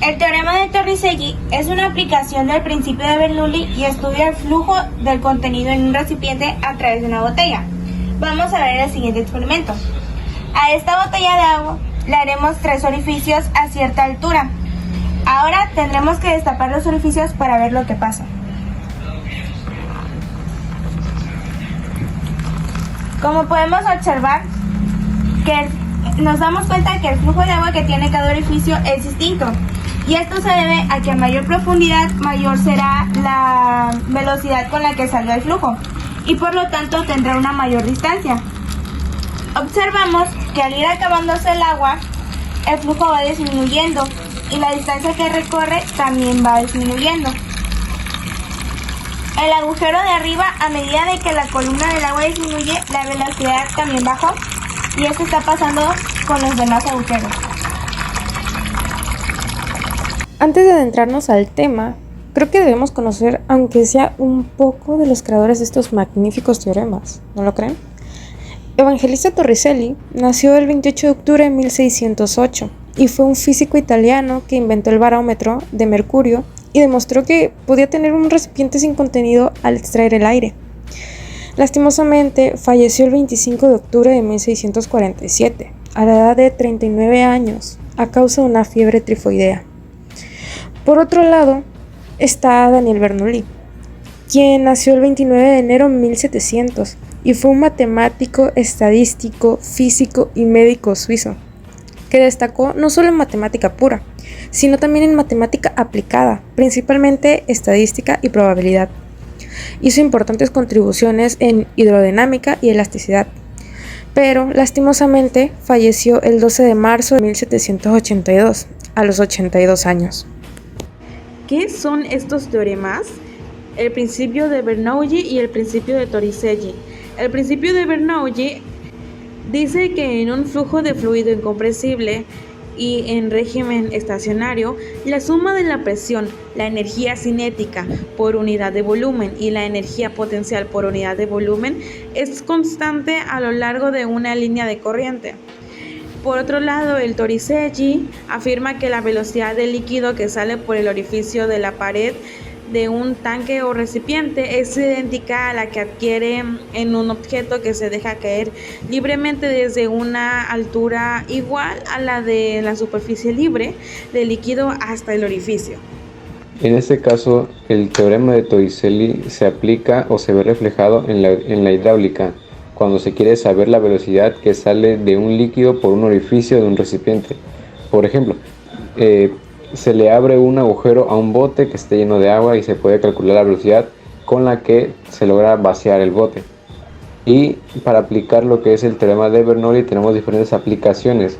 El teorema de Torricelli es una aplicación del principio de Bernoulli y estudia el flujo del contenido en un recipiente a través de una botella. Vamos a ver el siguiente experimento. A esta botella de agua le haremos 3 orificios a cierta altura. Ahora tendremos que destapar los orificios para ver lo que pasa. Como podemos observar, nos damos cuenta que el flujo de agua que tiene cada orificio es distinto. Y esto se debe a que a mayor profundidad, mayor será la velocidad con la que salga el flujo. Y por lo tanto tendrá una mayor distancia. Observamos que al ir acabándose el agua, el flujo va disminuyendo y la distancia que recorre también va disminuyendo. El agujero de arriba, a medida de que la columna del agua disminuye, la velocidad también bajó, y esto está pasando con los demás agujeros. Antes de adentrarnos al tema, creo que debemos conocer, aunque sea un poco, de los creadores de estos magníficos teoremas, ¿no lo creen? Evangelista Torricelli nació el 28 de octubre de 1608 y fue un físico italiano que inventó el barómetro de mercurio y demostró que podía tener un recipiente sin contenido al extraer el aire. Lastimosamente, falleció el 25 de octubre de 1647, a la edad de 39 años, a causa de una fiebre tifoidea. Por otro lado, está Daniel Bernoulli, quien nació el 29 de enero de 1700 y fue un matemático, estadístico, físico y médico suizo, que destacó no solo en matemática pura, sino también en matemática aplicada, principalmente estadística y probabilidad. Hizo importantes contribuciones en hidrodinámica y elasticidad, pero lastimosamente falleció el 12 de marzo de 1782, a los 82 años. ¿Qué son estos teoremas? El principio de Bernoulli y el principio de Torricelli. El principio de Bernoulli dice que en un flujo de fluido incompresible y en régimen estacionario, la suma de la presión, la energía cinética por unidad de volumen y la energía potencial por unidad de volumen es constante a lo largo de una línea de corriente. Por otro lado, el Torricelli afirma que la velocidad del líquido que sale por el orificio de la pared de un tanque o recipiente es idéntica a la que adquiere en un objeto que se deja caer libremente desde una altura igual a la de la superficie libre del líquido hasta el orificio. En este caso, el teorema de Torricelli se aplica o se ve reflejado en la hidráulica, cuando se quiere saber la velocidad que sale de un líquido por un orificio de un recipiente. Por ejemplo, se le abre un agujero a un bote que esté lleno de agua y se puede calcular la velocidad con la que se logra vaciar el bote. Y para aplicar lo que es el teorema de Bernoulli tenemos diferentes aplicaciones.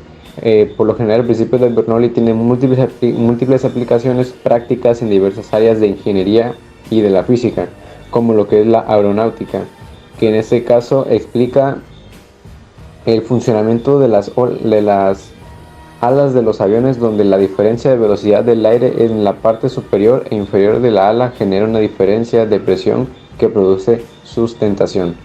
Por lo general, el principio de Bernoulli tiene múltiples aplicaciones prácticas en diversas áreas de ingeniería y de la física, como lo que es la aeronáutica, que en este caso explica el funcionamiento de las alas de los aviones, donde la diferencia de velocidad del aire en la parte superior e inferior de la ala genera una diferencia de presión que produce sustentación.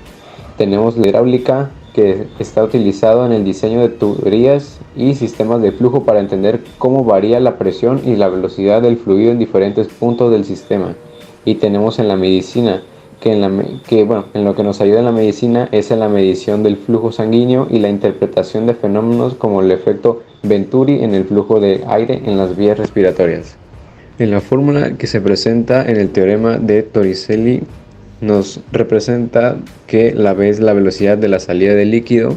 Tenemos la hidráulica, que está utilizado en el diseño de tuberías y sistemas de flujo para entender cómo varía la presión y la velocidad del fluido en diferentes puntos del sistema. Y tenemos en la medicina, en lo que nos ayuda en la medicina es en la medición del flujo sanguíneo y la interpretación de fenómenos como el efecto Venturi en el flujo de aire en las vías respiratorias. En la fórmula que se presenta en el teorema de Torricelli nos representa que la V es la velocidad de la salida del líquido,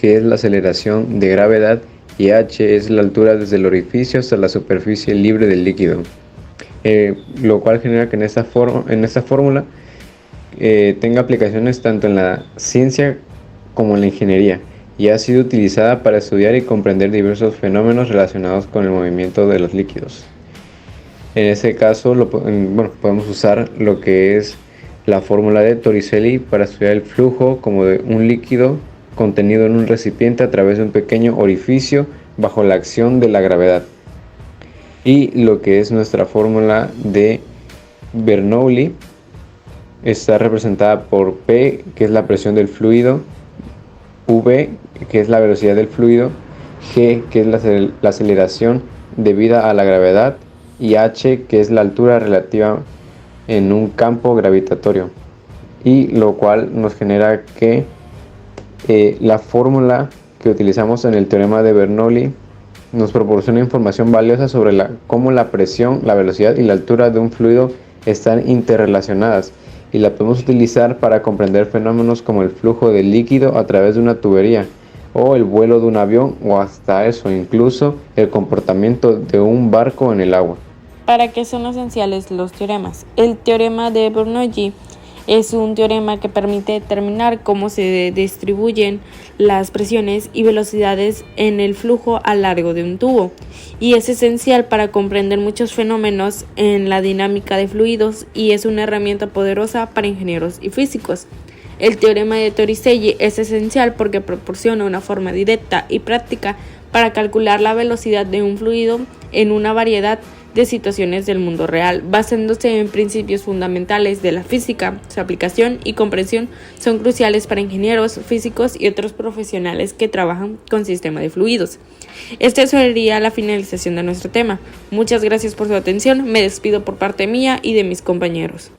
G es la aceleración de gravedad y H es la altura desde el orificio hasta la superficie libre del líquido, lo cual genera que en esta fórmula tenga aplicaciones tanto en la ciencia como en la ingeniería, y ha sido utilizada para estudiar y comprender diversos fenómenos relacionados con el movimiento de los líquidos. En este caso podemos usar lo que es la fórmula de Torricelli para estudiar el flujo como de un líquido contenido en un recipiente a través de un pequeño orificio bajo la acción de la gravedad, y lo que es nuestra fórmula de Bernoulli está representada por P, que es la presión del fluido, V, que es la velocidad del fluido, G, que es la aceleración debida a la gravedad, y h, que es la altura relativa en un campo gravitatorio, y lo cual nos genera que la fórmula que utilizamos en el teorema de Bernoulli nos proporciona información valiosa sobre cómo la presión, la velocidad y la altura de un fluido están interrelacionadas, y la podemos utilizar para comprender fenómenos como el flujo de líquido a través de una tubería, o el vuelo de un avión, o hasta eso, incluso el comportamiento de un barco en el agua. ¿Para qué son esenciales los teoremas? El teorema de Bernoulli es un teorema que permite determinar cómo se distribuyen las presiones y velocidades en el flujo a lo largo de un tubo, y es esencial para comprender muchos fenómenos en la dinámica de fluidos, y es una herramienta poderosa para ingenieros y físicos. El teorema de Torricelli es esencial porque proporciona una forma directa y práctica para calcular la velocidad de un fluido en una variedad de situaciones del mundo real, basándose en principios fundamentales de la física. Su aplicación y comprensión son cruciales para ingenieros, físicos y otros profesionales que trabajan con sistemas de fluidos. Esta sería la finalización de nuestro tema. Muchas gracias por su atención. Me despido por parte mía y de mis compañeros.